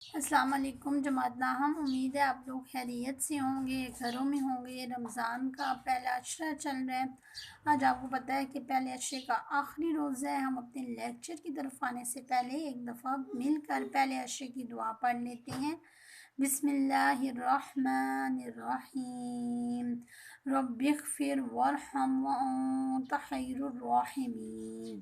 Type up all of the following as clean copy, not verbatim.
السلام علیکم جماعت ناہم، امید ہے آپ لوگ خیریت سے ہوں گے، گھروں میں ہوں گے۔ رمضان کا پہلا عشرہ چل رہا ہے۔ آج آپ کو پتہ ہے کہ پہلے عشرے کا آخری روزہ ہے۔ ہم اپنے لیکچر کی طرف آنے سے پہلے ایک دفعہ مل کر پہلے عشرے کی دعا پڑھ لیتے ہیں۔ بسم اللہ الرحمن الرحیم، رب اغفر وارحم وانت خیر الراحمین۔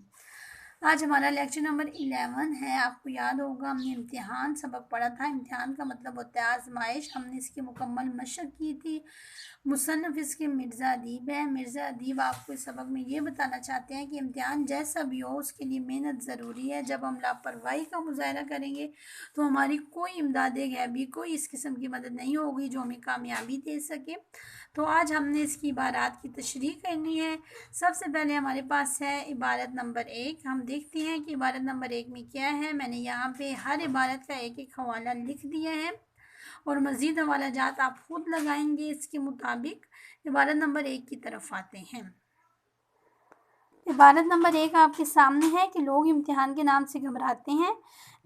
آج ہمارا لیکچر نمبر 11 ہے۔ آپ کو یاد ہوگا ہم نے امتحان سبق پڑھا تھا۔ امتحان کا مطلب ہوتا ہے آزمائش۔ ہم نے اس کی مکمل مشق کی تھی۔ مصنف اس کے مرزا ادیب ہے۔ مرزا ادیب آپ کو اس سبق میں یہ بتانا چاہتے ہیں کہ امتحان جیسا بھی ہو اس کے لیے محنت ضروری ہے۔ جب ہم لاپرواہی کا مظاہرہ کریں گے تو ہماری کوئی امداد غیبی، کوئی اس قسم کی مدد نہیں ہوگی جو ہمیں کامیابی دے سکے۔ تو آج ہم نے اس کی عبارات کی تشریح کرنی ہے۔ سب سے پہلے ہمارے پاس ہے عبارت نمبر 1۔ ہم دیکھتے ہیں کہ عبارت نمبر 1 میں کیا ہے۔ میں نے یہاں پہ ہر عبارت کا ایک ایک حوالہ لکھ دیا ہے اور مزید حوالہ جات آپ خود لگائیں گے اس کے مطابق۔ عبارت نمبر 1 کی طرف آتے ہیں۔ عبارت نمبر 1 آپ کے سامنے ہے کہ لوگ امتحان کے نام سے گھبراتے ہیں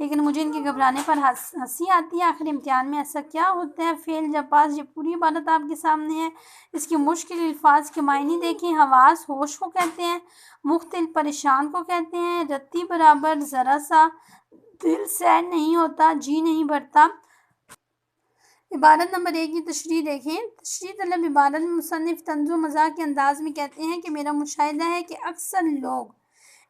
لیکن مجھے ان کے گھبرانے پر ہنسی آتی ہے۔ آخر امتحان میں ایسا کیا ہوتا ہے؟ فعل جب پاس، یہ پوری عبارت آپ کے سامنے ہے۔ اس کی مشکل الفاظ کے معنی دیکھیں۔ حواس ہوش کو کہتے ہیں، مختل پریشان کو کہتے ہیں، رتی برابر ذرا سا، دل سیر نہیں ہوتا، جی نہیں بھرتا۔ عبارت نمبر 1 کی تشریح دیکھیں۔ تشریح طلب عبارت میں مصنف طنز و مزاح کے انداز میں کہتے ہیں کہ میرا مشاہدہ ہے کہ اکثر لوگ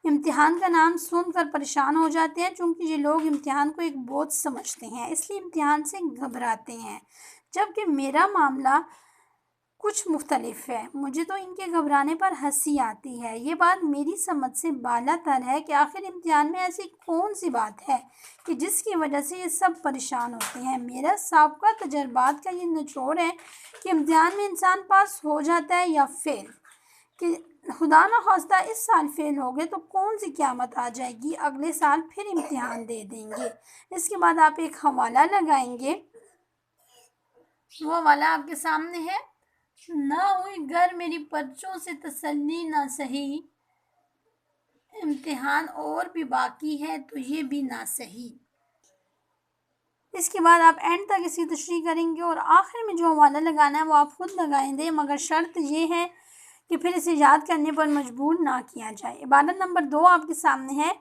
امتحان کا نام سن کر پریشان ہو جاتے ہیں، چونکہ یہ لوگ امتحان کو ایک بوجھ سمجھتے ہیں، اس لیے امتحان سے گھبراتے ہیں، جبکہ میرا معاملہ کچھ مختلف ہے۔ مجھے تو ان کے گھبرانے پر ہنسی آتی ہے۔ یہ بات میری سمجھ سے بالا تر ہے کہ آخر امتحان میں ایسی کون سی بات ہے کہ جس کی وجہ سے یہ سب پریشان ہوتے ہیں۔ میرا سابقہ تجربات کا یہ نچوڑ ہے کہ امتحان میں انسان پاس ہو جاتا ہے یا فیل، کہ خدا نخواستہ اس سال فیل ہو گئے تو کون سی قیامت آ جائے گی، اگلے سال پھر امتحان دے دیں گے۔ اس کے بعد آپ ایک حوالہ لگائیں گے، وہ حوالہ آپ کے سامنے ہے۔ نہ ہوئی گر میری پرچوں سے تسلی نہ سہی، امتحان اور بھی باقی ہے تو یہ بھی نہ سہی۔ اس کے بعد آپ اینڈ تک اس کی تشریح کریں گے اور آخر میں جو حوالہ لگانا ہے وہ آپ خود لگائیں دیں، مگر شرط یہ ہے کہ پھر اسے یاد کرنے پر مجبور نہ کیا جائے۔ عبارت نمبر 2 آپ کے سامنے ہے۔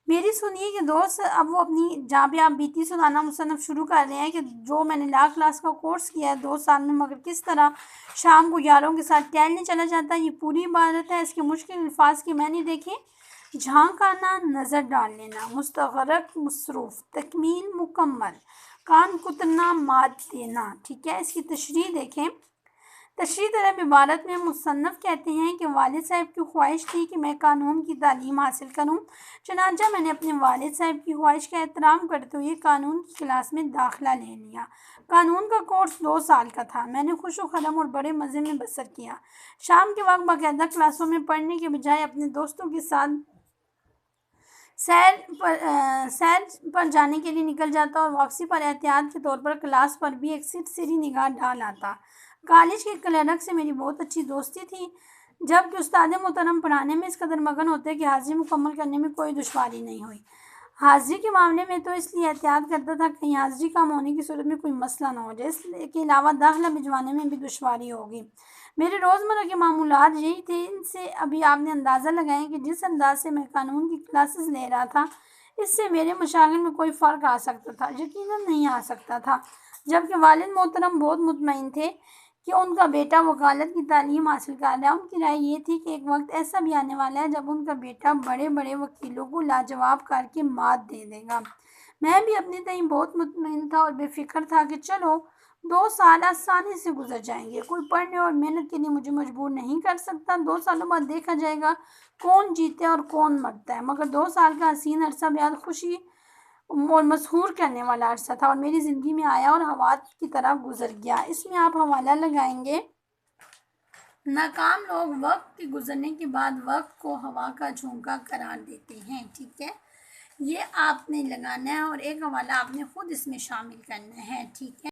میری سنیے کہ دوست، اب وہ اپنی جہاں پہ آپ بیتی سنانا مصنف شروع کر رہے ہیں کہ جو میں نے لا کلاس کا کورس کیا ہے 2 سال میں، مگر کس طرح شام کو یاروں کے ساتھ ٹہلنے چلا جاتا ہے، یہ پوری عبارت ہے۔ اس کے مشکل الفاظ کے معنی دیکھیں۔ جھانک آنا، نظر ڈال لینا، مستغرق، مصروف، تکمیل، مکمل، کان کترنا، مات دینا۔ ٹھیک ہے، اس کی تشریح دیکھیں۔ تشریح طلب عبارت میں مصنف کہتے ہیں کہ والد صاحب کی خواہش تھی کہ میں قانون کی تعلیم حاصل کروں، چنانچہ میں نے اپنے والد صاحب کی خواہش کا احترام کرتے ہوئے قانون کی کلاس میں داخلہ لے لیا۔ قانون کا کورس 2 سال کا تھا۔ میں نے خوش و خرم اور بڑے مزے میں بسر کیا۔ شام کے وقت باقاعدہ کلاسوں میں پڑھنے کے بجائے اپنے دوستوں کے ساتھ سیر پر جانے کے لیے نکل جاتا اور واپسی پر احتیاط کے طور پر کلاس پر بھی ایک سرسری نگاہ ڈال آتا۔ کالج کے کلرک سے میری بہت اچھی دوستی تھی، جبکہ استاد محترم پڑھانے میں اس قدر مگن ہوتے کہ حاضری مکمل کرنے میں کوئی دشواری نہیں ہوئی۔ حاضری کے معاملے میں تو اس لیے احتیاط کرتا تھا کہیں حاضری کم ہونے کی صورت میں کوئی مسئلہ نہ ہو جائے، اس کے علاوہ داخلہ بھجوانے میں بھی دشواری ہوگی۔ میرے روزمرہ کے معمولات یہی تھے۔ ان سے ابھی آپ نے اندازہ لگائیں کہ جس انداز سے میں قانون کی کلاسز لے رہا تھا اس سے میرے مشاغل میں کوئی فرق آ سکتا تھا؟ یقیناً نہیں آ سکتا تھا، جبکہ والد محترم بہت مطمئن تھے کہ ان کا بیٹا وکالت کی تعلیم حاصل کر رہا ہے۔ ان کی رائے یہ تھی کہ ایک وقت ایسا بھی آنے والا ہے جب ان کا بیٹا بڑے بڑے وکیلوں کو لاجواب کر کے مات دے دے گا۔ میں بھی اپنے تئیں بہت مطمئن تھا اور بے فکر تھا کہ چلو 2 سال آسانی سے گزر جائیں گے، کوئی پڑھنے اور محنت کے لیے مجھے مجبور نہیں کر سکتا۔ 2 سالوں بعد دیکھا جائے گا کون جیتے اور کون مرتا ہے۔ مگر 2 سال کا حسین عرصہ بیاد خوشی اور مسحور کرنے والا عرصہ تھا اور میری زندگی میں آیا اور ہوا کی طرح گزر گیا۔ اس میں آپ حوالہ لگائیں گے۔ ناکام لوگ وقت کے گزرنے کے بعد وقت کو ہوا کا جھونکا قرار دیتے ہیں۔ ٹھیک ہے، یہ آپ نے لگانا ہے اور ایک حوالہ آپ نے خود اس میں شامل کرنا ہے۔ ٹھیک ہے۔